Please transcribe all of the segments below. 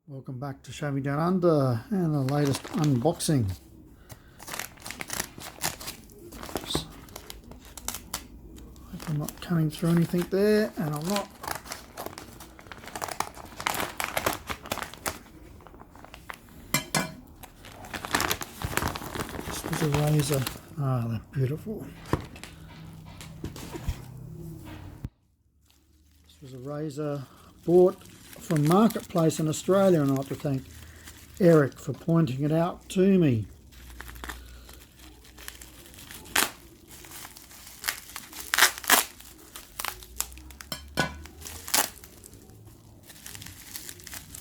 Welcome back to Shaving Down Under and the latest unboxing. Oops. Hope I'm not cutting through anything there, and I'm not. This was a razor. Ah, they're beautiful. This was a razor bought from Marketplace in Australia, and I have to thank Eric for pointing it out to me.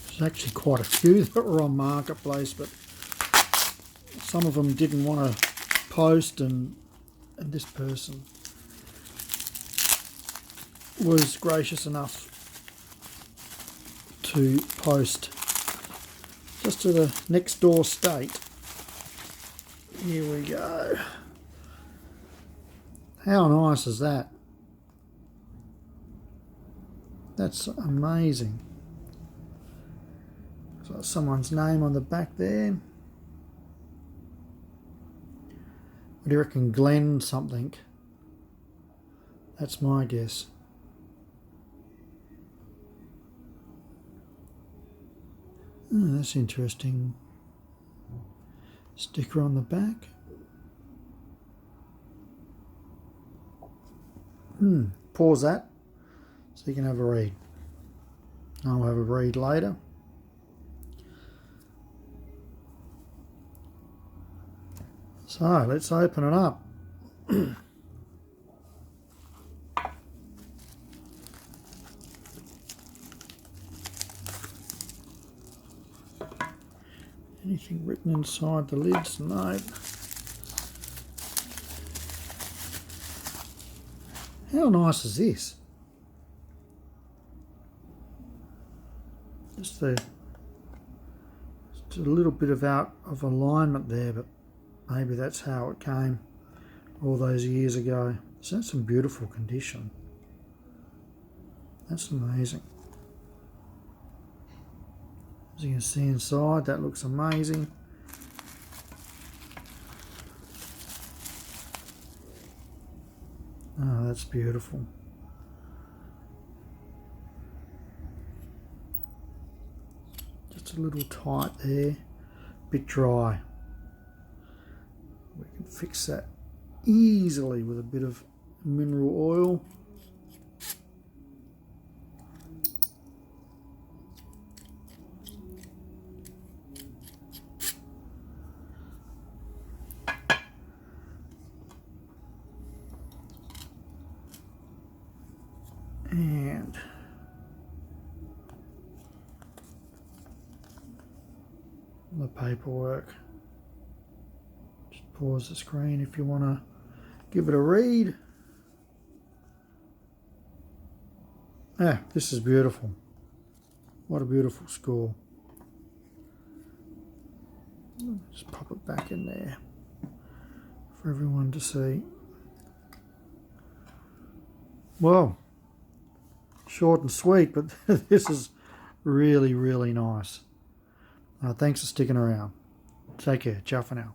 There's actually quite a few that were on Marketplace, but some of them didn't want to post, and this person was gracious enough to post just to the next door state. Here we go. How nice is that? That's amazing. So someone's name on the back there. What do you reckon? Glenn something. That's my guess. Oh, that's interesting. Sticker on the back. Pause that so you can have a read. I'll have a read later. So let's open it up. Anything written inside the lids? No. How nice is this? Just a little bit of out of alignment there, but maybe that's how it came all those years ago. So that's some beautiful condition. That's amazing. As you can see inside, that looks amazing. Oh, that's beautiful. Just a little tight there, bit dry. We can fix that easily with a bit of mineral oil. And the paperwork. Just pause the screen if you want to give it a read. Yeah, this is beautiful. What a beautiful score. Just pop it back in there for everyone to see. Well, short and sweet, but this is really, really nice. Thanks for sticking around. Take care. Ciao for now.